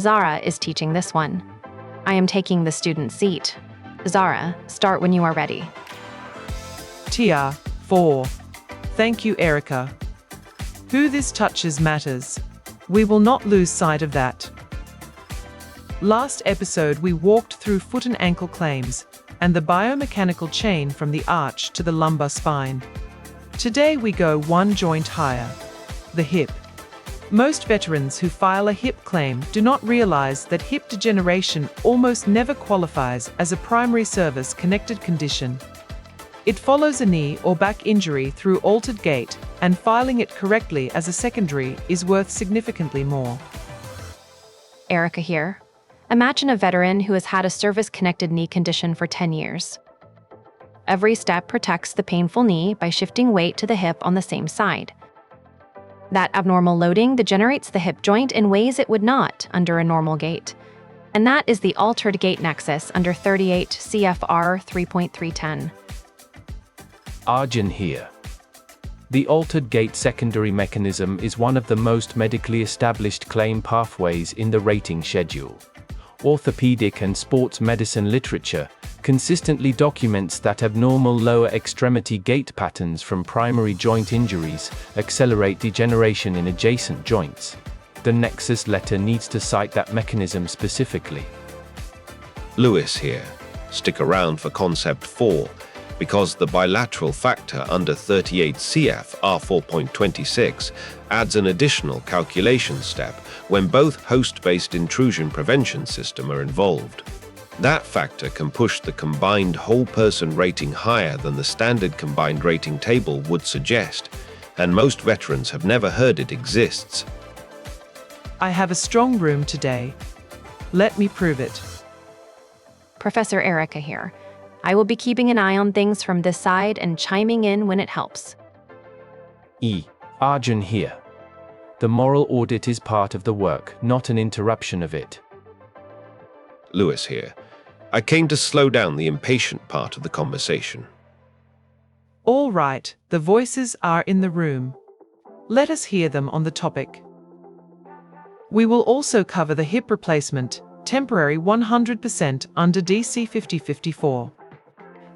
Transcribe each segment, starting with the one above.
Zara is teaching this one. I am taking the student seat. Zara, start when you are ready. TR 4. Thank you, Erica. Who this touches matters. We will not lose sight of that. Last episode we walked through foot and ankle claims and the biomechanical chain from the arch to the lumbar spine. Today we go one joint higher, the hip. Most veterans who file a hip claim do not realize that hip degeneration almost never qualifies as a primary service-connected condition. It follows a knee or back injury through altered gait, and filing it correctly as a secondary is worth significantly more. Erica here. Imagine a veteran who has had a service-connected knee condition for 10 years. Every step protects the painful knee by shifting weight to the hip on the same side. That abnormal loading degenerates the hip joint in ways it would not under a normal gait. And that is the altered gait nexus under 38 CFR 3.310. Arjun here. The altered gait secondary mechanism is one of the most medically established claim pathways in the rating schedule. Orthopedic and sports medicine literature consistently documents that abnormal lower extremity gait patterns from primary joint injuries accelerate degeneration in adjacent joints. The Nexus letter needs to cite that mechanism specifically. Lewis here. Stick around for concept 4, because the bilateral factor under 38 CF R4.26 adds an additional calculation step when both host-based intrusion prevention system are involved. That factor can push the combined whole-person rating higher than the standard combined rating table would suggest, and most veterans have never heard it exists. I have a strong room today. Let me prove it. Professor Erica here. I will be keeping an eye on things from this side and chiming in when it helps. Arjun here. The moral audit is part of the work, not an interruption of it. Lewis here. I came to slow down the impatient part of the conversation. All right, the voices are in the room. Let us hear them on the topic. We will also cover the hip replacement, temporary 100% under DC 5054.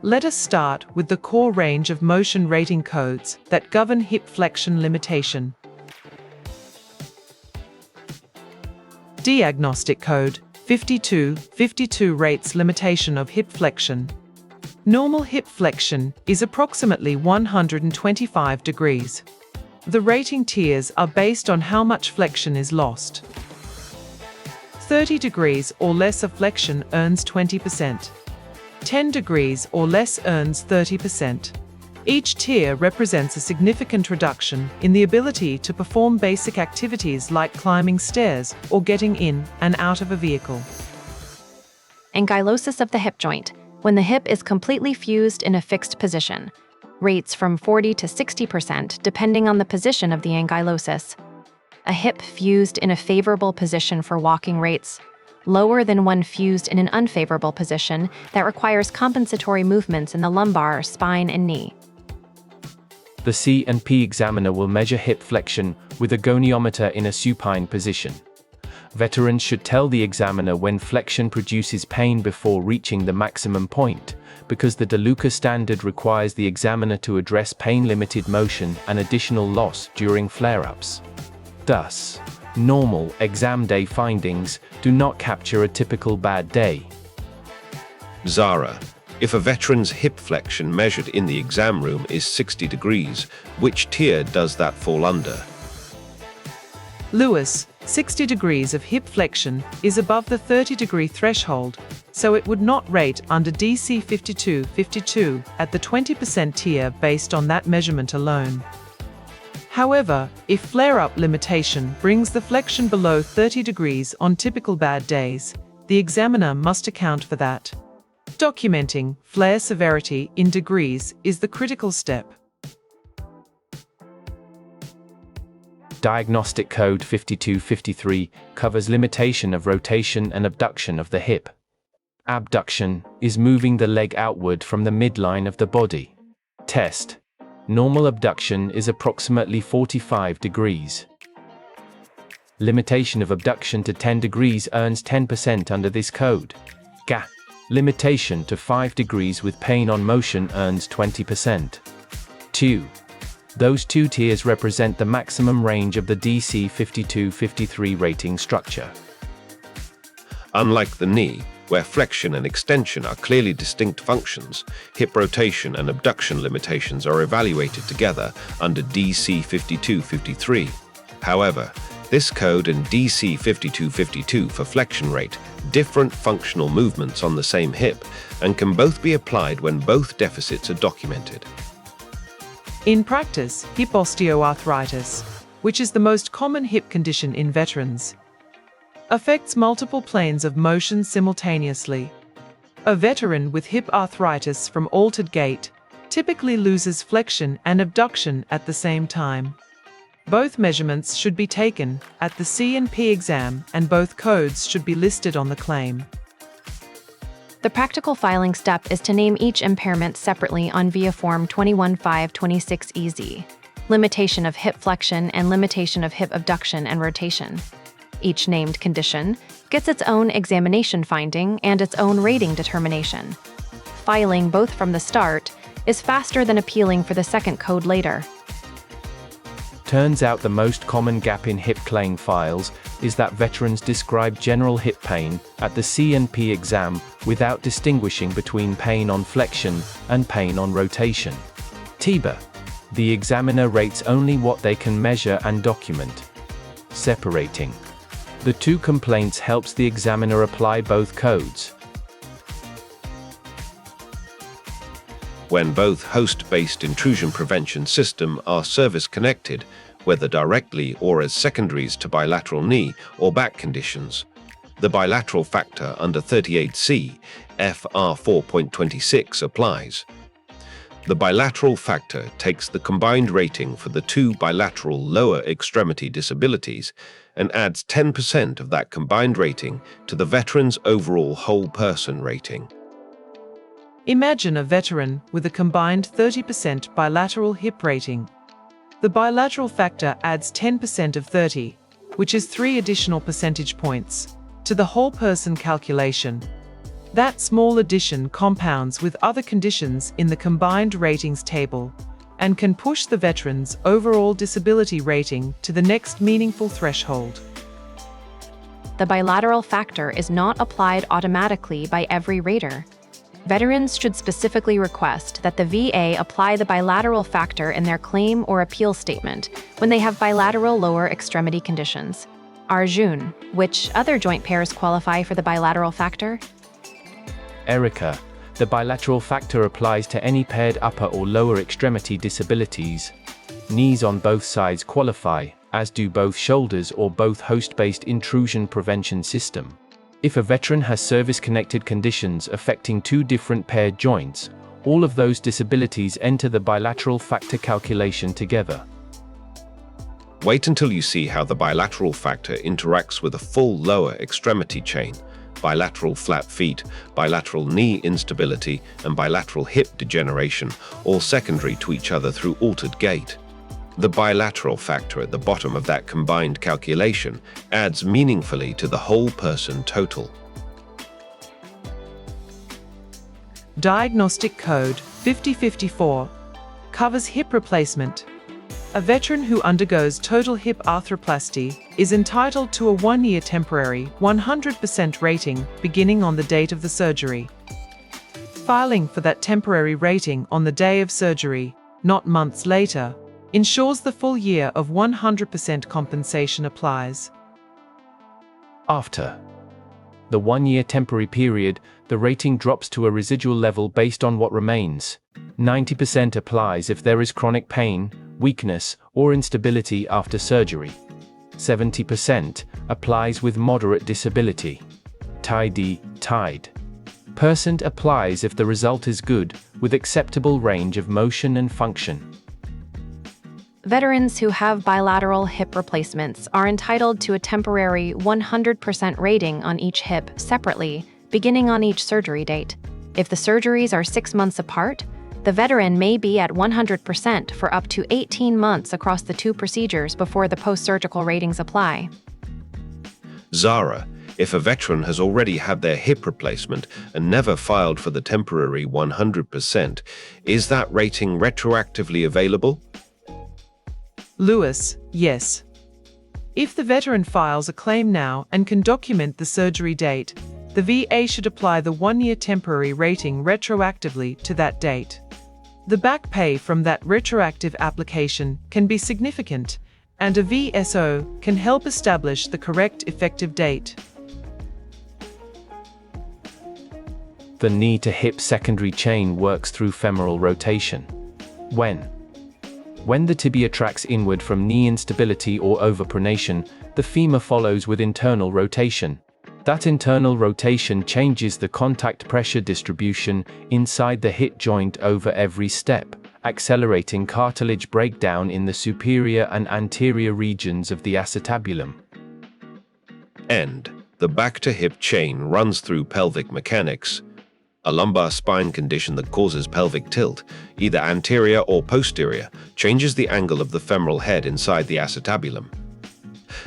Let us start with the core range of motion rating codes that govern hip flexion limitation. Diagnostic code 5252 rates limitation of hip flexion. Normal hip flexion is approximately 125 degrees. The rating tiers are based on how much flexion is lost. 30 degrees or less of flexion earns 20%. 10 degrees or less earns 30%. Each tier represents a significant reduction in the ability to perform basic activities like climbing stairs or getting in and out of a vehicle. Ankylosis of the hip joint, when the hip is completely fused in a fixed position. Rates from 40 to 60% depending on the position of the ankylosis. A hip fused in a favorable position for walking rates lower than one fused in an unfavorable position that requires compensatory movements in the lumbar, spine, and knee. The C&P examiner will measure hip flexion with a goniometer in a supine position. Veterans should tell the examiner when flexion produces pain before reaching the maximum point, because the DeLuca standard requires the examiner to address pain-limited motion and additional loss during flare-ups. Thus, normal exam day findings do not capture a typical bad day. Zara, if a veteran's hip flexion measured in the exam room is 60 degrees, which tier does that fall under? Lewis, 60 degrees of hip flexion is above the 30-degree threshold, so it would not rate under DC 5252 at the 20% tier based on that measurement alone. However, if flare-up limitation brings the flexion below 30 degrees on typical bad days, the examiner must account for that. Documenting flare severity in degrees is the critical step. Diagnostic code 5253 covers limitation of rotation and abduction of the hip. Abduction is moving the leg outward from the midline of the body. Test. Normal abduction is approximately 45 degrees. Limitation of abduction to 10 degrees earns 10% under this code. GA. Limitation to 5 degrees with pain on motion earns 20%. 2. Those two tiers represent the maximum range of the DC 52-53 rating structure. Unlike the knee, where flexion and extension are clearly distinct functions, hip rotation and abduction limitations are evaluated together under DC 52-53. However, this code and DC 52-52 for flexion rate different functional movements on the same hip and can both be applied when both deficits are documented. In practice, hip osteoarthritis, which is the most common hip condition in veterans, affects multiple planes of motion simultaneously. A veteran with hip arthritis from altered gait typically loses flexion and abduction at the same time. Both measurements should be taken at the CISSP exam and both codes should be listed on the claim. The practical filing step is to name each impairment separately on VIA Form 21526EZ. Limitation of hip flexion and limitation of hip abduction and rotation. Each named condition gets its own examination finding and its own rating determination. Filing both from the start is faster than appealing for the second code later. Turns out the most common gap in hip claim files is that veterans describe general hip pain at the CISSP exam without distinguishing between pain on flexion and pain on rotation. TIBA. The examiner rates only what they can measure and document. Separating the two complaints helps the examiner apply both codes. When both host-based intrusion prevention systems are service-connected, whether directly or as secondaries to bilateral knee or back conditions, the bilateral factor under 38C, FR 4.26 applies. The bilateral factor takes the combined rating for the two bilateral lower extremity disabilities and adds 10% of that combined rating to the veteran's overall whole person rating. Imagine a veteran with a combined 30% bilateral hip rating. The bilateral factor adds 10% of 30, which is 3 additional percentage points, to the whole person calculation. That small addition compounds with other conditions in the combined ratings table and can push the veteran's overall disability rating to the next meaningful threshold. The bilateral factor is not applied automatically by every rater. Veterans should specifically request that the VA apply the bilateral factor in their claim or appeal statement when they have bilateral lower extremity conditions. Arjun, which other joint pairs qualify for the bilateral factor? Erica. The bilateral factor applies to any paired upper or lower extremity disabilities. Knees on both sides qualify, as do both shoulders or both host-based intrusion prevention system. If a veteran has service-connected conditions affecting two different paired joints, all of those disabilities enter the bilateral factor calculation together. Wait until you see how the bilateral factor interacts with a full lower extremity chain, bilateral flat feet, bilateral knee instability, and bilateral hip degeneration, all secondary to each other through altered gait. The bilateral factor at the bottom of that combined calculation adds meaningfully to the whole person total. Diagnostic Code 5054 covers hip replacement. A veteran who undergoes total hip arthroplasty is entitled to a 1-year temporary 100% rating beginning on the date of the surgery. Filing for that temporary rating on the day of surgery, not months later, ensures the full year of 100% compensation applies. After the 1-year temporary period, the rating drops to a residual level based on what remains. 90% applies if there is chronic pain, weakness, or instability after surgery. 70% applies with moderate disability. Tied. % applies if the result is good, with acceptable range of motion and function. Veterans who have bilateral hip replacements are entitled to a temporary 100% rating on each hip separately, beginning on each surgery date. If the surgeries are 6 months apart, the veteran may be at 100% for up to 18 months across the two procedures before the post-surgical ratings apply. Zara, if a veteran has already had their hip replacement and never filed for the temporary 100%, is that rating retroactively available? Lewis, yes. If the veteran files a claim now and can document the surgery date, the VA should apply the 1-year temporary rating retroactively to that date. The back pay from that retroactive application can be significant, and a VSO can help establish the correct effective date. The knee-to-hip secondary chain works through femoral rotation. When the tibia tracks inward from knee instability or overpronation, the femur follows with internal rotation. That internal rotation changes the contact pressure distribution inside the hip joint over every step, accelerating cartilage breakdown in the superior and anterior regions of the acetabulum. And the back-to-hip chain runs through pelvic mechanics, a lumbar spine condition that causes pelvic tilt, either anterior or posterior, changes the angle of the femoral head inside the acetabulum.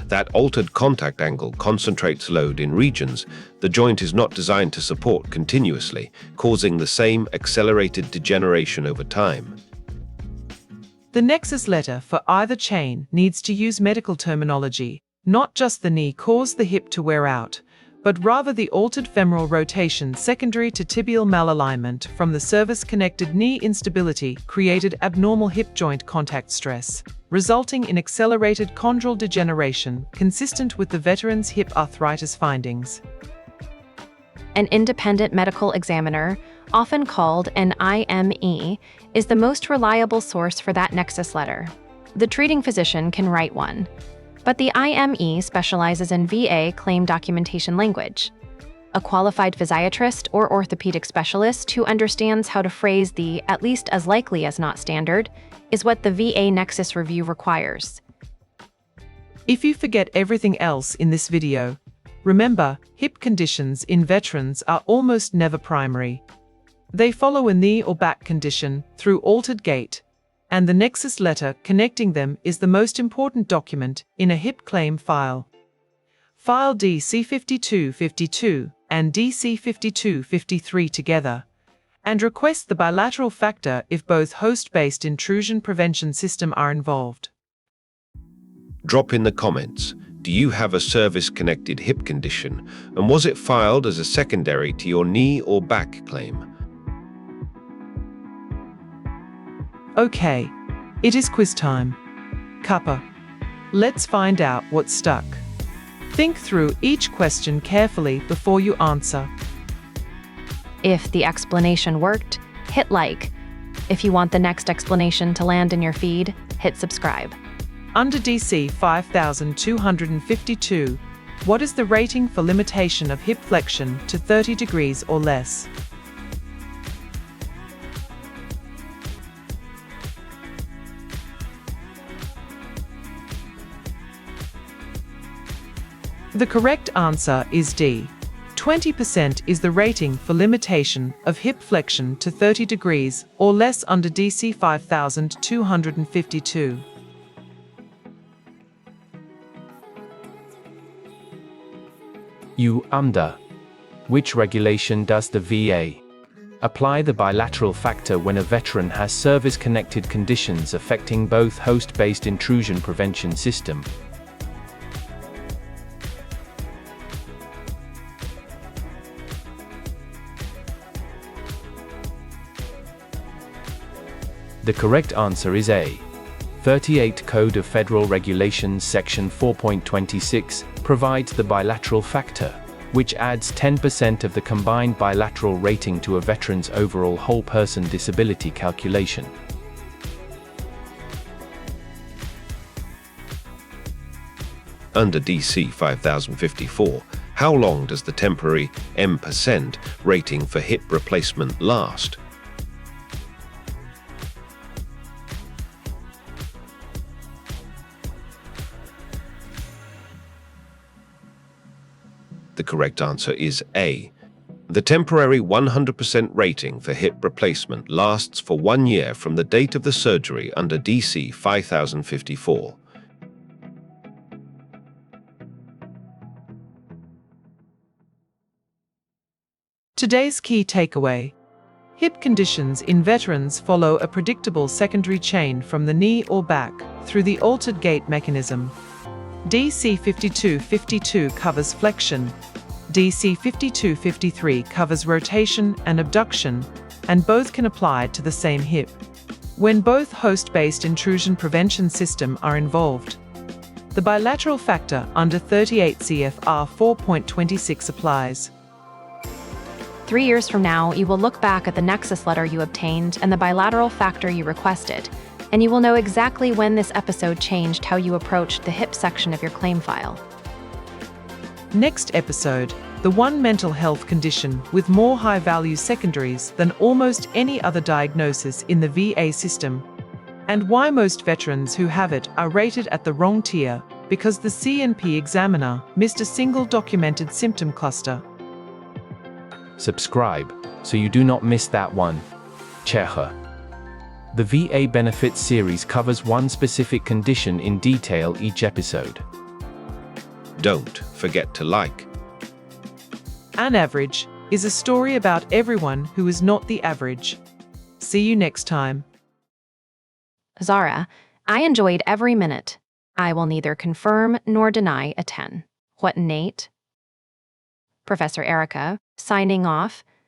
That altered contact angle concentrates load in regions the joint is not designed to support continuously, causing the same accelerated degeneration over time. The Nexus letter for either chain needs to use medical terminology, not just the knee caused the hip to wear out, but rather the altered femoral rotation secondary to tibial malalignment from the service-connected knee instability created abnormal hip joint contact stress, resulting in accelerated chondral degeneration consistent with the veteran's hip arthritis findings. An independent medical examiner, often called an IME, is the most reliable source for that Nexus letter. The treating physician can write one, but the IME specializes in VA claim documentation language. A qualified physiatrist or orthopedic specialist who understands how to phrase the "at least as likely as not" standard is what the VA Nexus review requires. If you forget everything else in this video, remember, hip conditions in veterans are almost never primary. They follow a knee or back condition through altered gait, and the Nexus letter connecting them is the most important document in a hip claim file. File DC5252 and DC5253 together, and request the bilateral factor if both host-based intrusion prevention systems are involved. Drop in the comments, do you have a service-connected hip condition, and was it filed as a secondary to your knee or back claim? Okay, it is quiz time. Kappa. Let's find out what's stuck. Think through each question carefully before you answer. If the explanation worked, hit like. If you want the next explanation to land in your feed, hit subscribe. Under DC 5252, what is the rating for limitation of hip flexion to 30 degrees or less? The correct answer is D. 20% is the rating for limitation of hip flexion to 30 degrees or less under DC 5252. Under which regulation does the VA apply the bilateral factor when a veteran has service-connected conditions affecting both host-based intrusion prevention system? The correct answer is A. 38 Code of Federal Regulations Section 4.26 provides the bilateral factor, which adds 10% of the combined bilateral rating to a veteran's overall whole person disability calculation. Under DC 5054, how long does the temporary M% rating for hip replacement last? The correct answer is A. The temporary 100% rating for hip replacement lasts for 1 year from the date of the surgery under DC 5054. Today's key takeaway: hip conditions in veterans follow a predictable secondary chain from the knee or back through the altered gait mechanism. DC 5252 covers flexion, DC 5253 covers rotation and abduction, and both can apply to the same hip. When both host-based intrusion prevention systems are involved, the bilateral factor under 38 CFR 4.26 applies. 3 years from now, you will look back at the Nexus letter you obtained and the bilateral factor you requested, and you will know exactly when this episode changed how you approached the hip section of your claim file. Next episode, the one mental health condition with more high-value secondaries than almost any other diagnosis in the VA system, and why most veterans who have it are rated at the wrong tier because the CNP examiner missed a single documented symptom cluster. Subscribe so you do not miss that one. Cheha. The VA Benefits series covers one specific condition in detail each episode. Don't forget to like. An Average is a story about everyone who is not the average. See you next time. Zara, I enjoyed every minute. I will neither confirm nor deny a 10. What, Nate? Professor Erica, signing off.